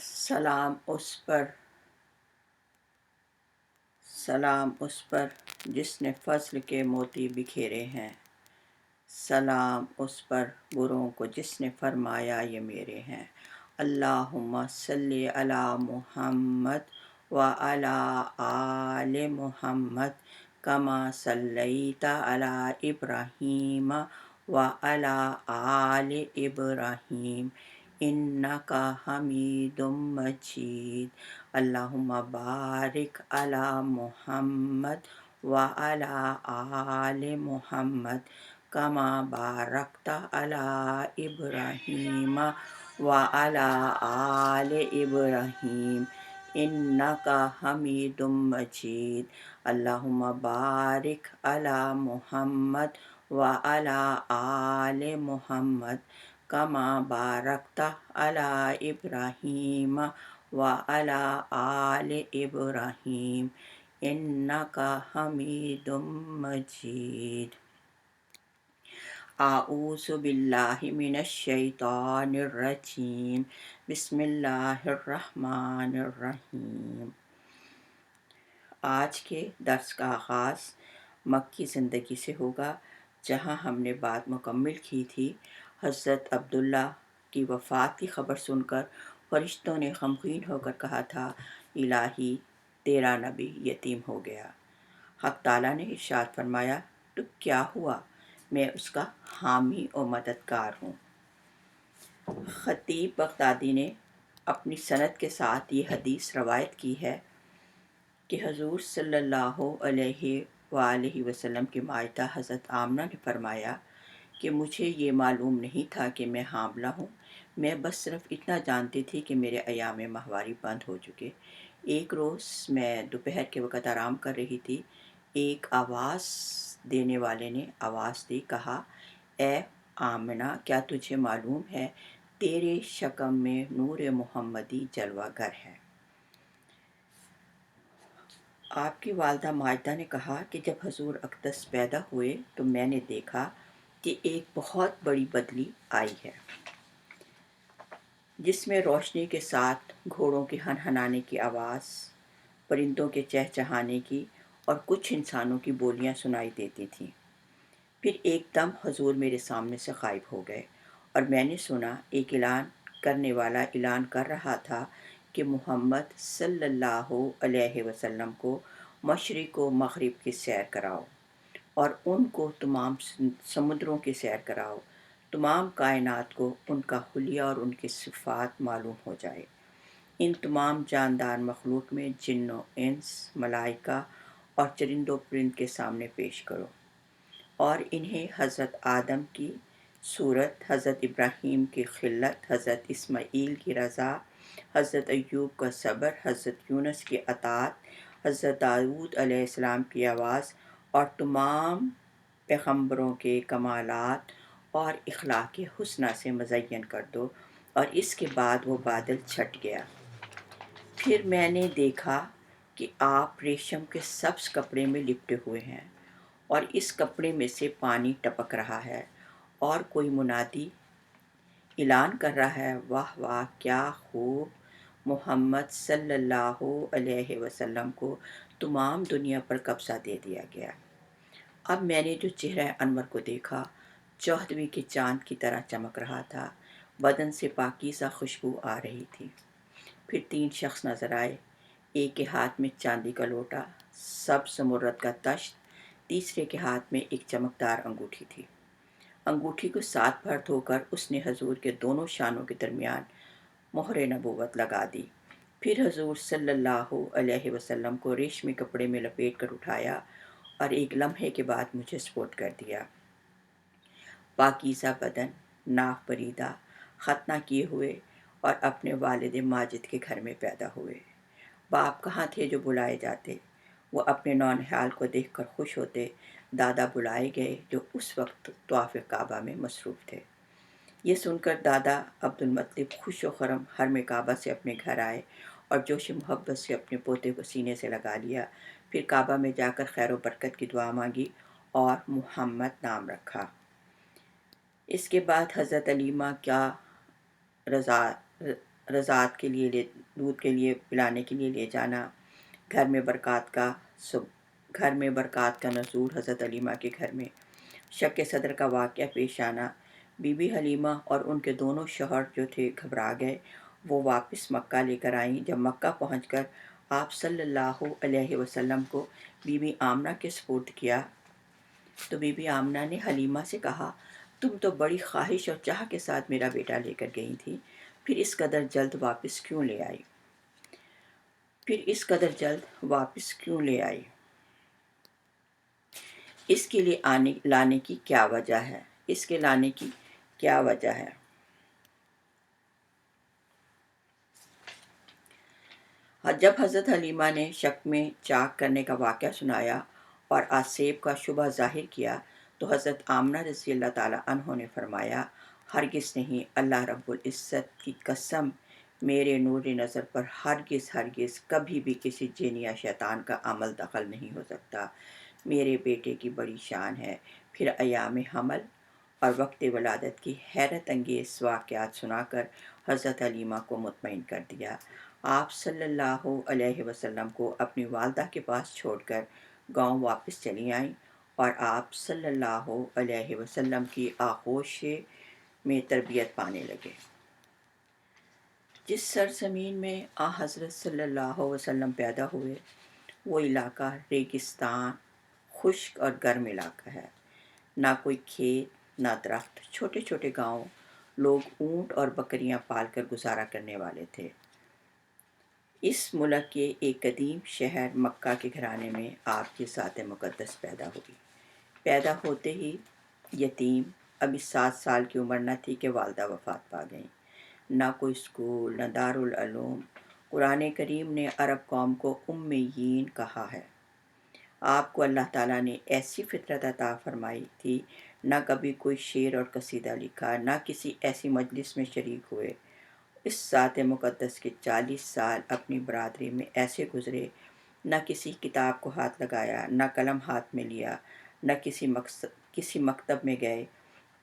سلام اس پر جس نے فضل کے موتی بکھیرے ہیں، سلام اس پر بروں کو جس نے فرمایا یہ میرے ہیں۔ اللہم صلی علی محمد وعلی آل محمد کما صلیت علی ابراہیم وعلی آل ابراہیم انکا حمید مجید۔ اللہم بارک علی محمد وعلی آل محمد کما بارکت علی ابراہیم وعلی آل ابراہیم انکا حمید مجید۔ اللہم بارک علی محمد وعلی آل محمد کما بارکت علی ابراہیم وعلی آل ابراہیم انکا حمید مجید۔ اعوذ باللہ من الشیطان الرجیم، بسم اللہ الرحمن الرحیم۔ آج کے درس کا آغاز مکی زندگی سے ہوگا، جہاں ہم نے بات مکمل کی تھی۔ حضرت عبداللہ کی وفات کی خبر سن کر فرشتوں نے غمگین ہو کر کہا تھا، الہی تیرا نبی یتیم ہو گیا۔ حق تعالیٰ نے ارشاد فرمایا، تو کیا ہوا، میں اس کا حامی و مددگار ہوں۔ خطیب بغدادی نے اپنی سند کے ساتھ یہ حدیث روایت کی ہے کہ حضور صلی اللہ علیہ وآلہ وسلم کی مائدہ حضرت آمنہ نے فرمایا کہ مجھے یہ معلوم نہیں تھا کہ میں حاملہ ہوں، میں بس صرف اتنا جانتی تھی کہ میرے ایام ماہواری بند ہو چکے۔ ایک روز میں دوپہر کے وقت آرام کر رہی تھی، ایک آواز دینے والے نے آواز دی، کہا، اے آمنہ، کیا تجھے معلوم ہے تیرے شکم میں نور محمدی جلوہ گر ہے۔ آپ کی والدہ ماجدہ نے کہا کہ جب حضور اقدس پیدا ہوئے تو میں نے دیکھا کہ ایک بہت بڑی بدلی آئی ہے، جس میں روشنی کے ساتھ گھوڑوں کے ہنہنانے کی آواز، پرندوں کے چہچہانے کی اور کچھ انسانوں کی بولیاں سنائی دیتی تھیں۔ پھر ایک دم حضور میرے سامنے سے غائب ہو گئے اور میں نے سنا ایک اعلان کرنے والا اعلان کر رہا تھا کہ محمد صلی اللہ علیہ وسلم کو مشرق و مغرب کی سیر کراؤ اور ان کو تمام سمندروں کی سیر کراؤ، تمام کائنات کو ان کا حلیہ اور ان کی صفات معلوم ہو جائے۔ ان تمام جاندار مخلوق میں جن و انس، ملائکہ اور چرند و پرند کے سامنے پیش کرو، اور انہیں حضرت آدم کی صورت، حضرت ابراہیم کی خلت، حضرت اسماعیل کی رضا، حضرت ایوب کا صبر، حضرت یونس کی اطاعت، حضرت داؤد علیہ السلام کی آواز اور تمام پیغمبروں کے کمالات اور اخلاق حسنہ سے مزین کر دو۔ اور اس کے بعد وہ بادل چھٹ گیا۔ پھر میں نے دیکھا کہ آپ ریشم کے سبز کپڑے میں لپٹے ہوئے ہیں اور اس کپڑے میں سے پانی ٹپک رہا ہے، اور کوئی منادی اعلان کر رہا ہے، واہ واہ، کیا خوب، محمد صلی اللہ علیہ وسلم کو تمام دنیا پر قبضہ دے دیا گیا۔ اب میں نے جو چہرہ انور کو دیکھا، 14ویں کے چاند کی طرح چمک رہا تھا، بدن سے پاکیزہ خوشبو آ رہی تھی۔ پھر 3 شخص نظر آئے، ایک کے ہاتھ میں چاندی کا لوٹا، سبز زمرد کا تشت، تیسرے کے ہاتھ میں ایک چمکدار انگوٹھی تھی۔ انگوٹھی کو 7 بار دھو کر اس نے حضور کے دونوں شانوں کے درمیان مہر نبوت لگا دی۔ پھر حضور صلی اللہ علیہ وسلم کو ریشمی کپڑے میں لپیٹ کر اٹھایا اور ایک لمحے کے بعد مجھے سپرد کر دیا۔ پاکیزہ بدن، ناف بریدہ، ختنہ کیے ہوئے، اور اپنے والد ماجد کے گھر میں پیدا ہوئے۔ باپ کہاں تھے جو بلائے جاتے، وہ اپنے نونہال کو دیکھ کر خوش ہوتے۔ دادا بلائے گئے جو اس وقت طواف کعبہ میں مصروف تھے۔ یہ سن کر دادا عبد المطلب خوش و خرم حرم کعبہ سے اپنے گھر آئے اور جوش محبت سے اپنے پوتے کو سینے سے لگا لیا۔ پھر کعبہ میں جا کر خیر و برکت کی دعا مانگی اور محمد نام رکھا۔ اس کے بعد حضرت علیمہ رضاعت کے لیے دودھ کے لیے پلانے کے لیے لے جانا، گھر میں برکات کا نزول حضرت حلیمہ کے گھر میں، شق صدر کا واقعہ پیش آنا، بی بی حلیمہ اور ان کے دونوں شوہر جو تھے گھبرا گئے، وہ واپس مکہ لے کر آئیں۔ جب مکہ پہنچ کر آپ صلی اللہ علیہ وسلم کو بی بی آمنہ کے سپرد کیا تو بی بی آمنہ نے حلیمہ سے کہا، تم تو بڑی خواہش اور چاہ کے ساتھ میرا بیٹا لے کر گئی تھی، پھر اس قدر جلد واپس کیوں لے آئی؟ اس کے لیے لانے کی کیا وجہ ہے؟ جب حضرت حلیمہ نے شک میں چاک کرنے کا واقعہ سنایا اور آسیب کا شبہ ظاہر کیا تو حضرت آمنہ رضی اللہ تعالیٰ عنہ نے فرمایا، ہرگز نہیں، اللہ رب العزت کی قسم، میرے نور نظر پر ہرگز کبھی بھی کسی جن یا شیطان کا عمل دخل نہیں ہو سکتا۔ میرے بیٹے کی بڑی شان ہے۔ پھر ایام حمل اور وقت ولادت کی حیرت انگیز واقعات سنا کر حضرت حلیمہ کو مطمئن کر دیا۔ آپ صلی اللہ علیہ وسلم کو اپنی والدہ کے پاس چھوڑ کر گاؤں واپس چلی آئیں اور آپ صلی اللہ علیہ وسلم کی آغوش میں تربیت پانے لگے۔ جس سرزمین میں حضرت صلی اللہ علیہ وسلم پیدا ہوئے وہ علاقہ ریگستان، خشک اور گرم علاقہ ہے، نہ کوئی کھیت نہ درخت، چھوٹے چھوٹے گاؤں، لوگ اونٹ اور بکریاں پال کر گزارا کرنے والے تھے۔ اس ملک کے ایک قدیم شہر مکہ کے گھرانے میں آپ کی ذات مقدس پیدا ہوئی۔ پیدا ہوتے ہی یتیم، ابھی 7 سال کی عمر نہ تھی کہ والدہ وفات پا گئیں۔ نہ کوئی اسکول، نہ دارالعلوم۔ قرآن کریم نے عرب قوم کو امیین کہا ہے۔ آپ کو اللہ تعالیٰ نے ایسی فطرت عطا فرمائی تھی، نہ کبھی کوئی شعر اور قصیدہ لکھا، نہ کسی ایسی مجلس میں شریک ہوئے۔ اس ذات مقدس کے 40 سال اپنی برادری میں ایسے گزرے، نہ کسی کتاب کو ہاتھ لگایا، نہ قلم ہاتھ میں لیا، نہ کسی مکتب میں گئے۔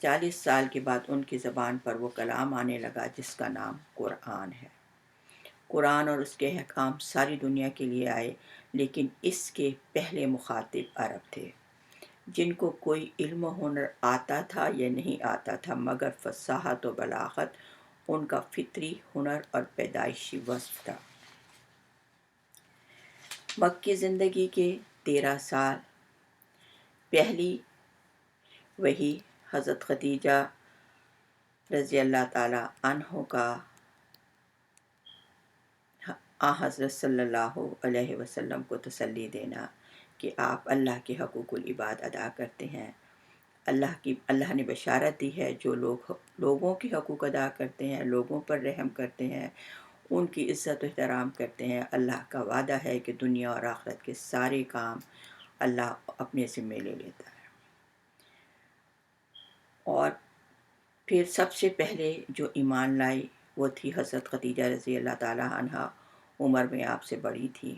40 سال کے بعد ان کی زبان پر وہ کلام آنے لگا جس کا نام قرآن ہے۔ قرآن اور اس کے احکام ساری دنیا کے لیے آئے، لیکن اس کے پہلے مخاطب عرب تھے، جن کو کوئی علم و ہنر آتا تھا یا نہیں آتا تھا، مگر فصاحت و بلاغت ان کا فطری ہنر اور پیدائشی وصف تھا۔ مکی زندگی کے 13 سال پہلی وحی حضرت خدیجہ رضی اللہ تعالیٰ عنہ کا حضرت صلی اللہ علیہ وسلم کو تسلی دینا کہ آپ اللہ کے حقوق العباد ادا کرتے ہیں۔ اللہ نے بشارت دی ہے، جو لوگ لوگوں کے حقوق ادا کرتے ہیں، لوگوں پر رحم کرتے ہیں، ان کی عزت و احترام کرتے ہیں، اللہ کا وعدہ ہے کہ دنیا اور آخرت کے سارے کام اللہ اپنے ذمے لے لیتا ہے۔ اور پھر سب سے پہلے جو ایمان لائی وہ تھی حضرت خدیجہ رضی اللہ تعالیٰ عنہا۔ عمر میں آپ سے بڑی تھی۔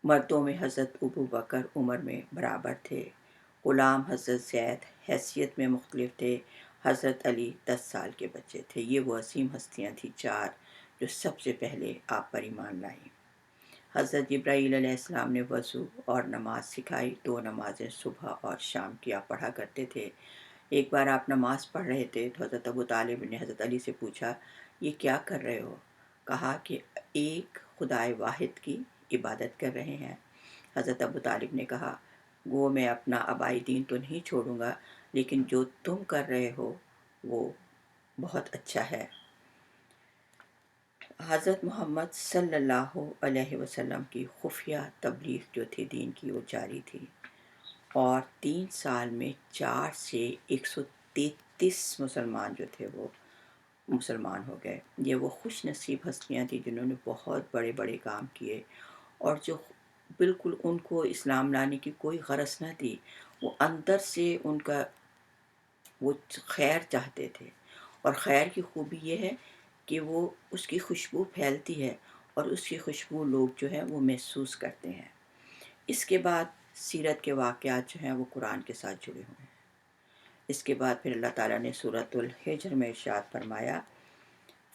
مردوں میں حضرت ابو بکر عمر میں برابر تھے، غلام حضرت زید حیثیت میں مختلف تھے، حضرت علی 10 سال کے بچے تھے۔ یہ وہ عظیم ہستیاں تھیں 4 جو سب سے پہلے آپ پر ایمان لائیں۔ حضرت جبرائیل علیہ السلام نے وضو اور نماز سکھائی۔ 2 نمازیں صبح اور شام کی آپ پڑھا کرتے تھے۔ ایک بار آپ نماز پڑھ رہے تھے تو حضرت ابو طالب نے حضرت علی سے پوچھا، یہ کیا کر رہے ہو؟ کہا کہ ایک خدائے واحد کی عبادت کر رہے ہیں۔ حضرت ابو طالب نے کہا، گو میں اپنا آبائی دین تو نہیں چھوڑوں گا، لیکن جو تم کر رہے ہو وہ بہت اچھا ہے۔ حضرت محمد صلی اللہ علیہ وسلم کی خفیہ تبلیغ جو تھی دین کی، وہ جاری تھی، اور 3 سال میں 4 سے 133 مسلمان جو تھے وہ مسلمان ہو گئے۔ یہ وہ خوش نصیب ہستیاں تھیں جنہوں نے بہت بڑے بڑے کام کیے، اور جو بالکل ان کو اسلام لانے کی کوئی غرض نہ تھی، وہ اندر سے ان کا وہ خیر چاہتے تھے۔ اور خیر کی خوبی یہ ہے کہ وہ اس کی خوشبو پھیلتی ہے اور اس کی خوشبو لوگ جو ہیں وہ محسوس کرتے ہیں۔ اس کے بعد سیرت کے واقعات جو ہیں وہ قرآن کے ساتھ جڑے ہوئے ہیں۔ اس کے بعد پھر اللہ تعالیٰ نے سورۃ الحجر میں ارشاد فرمایا،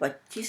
25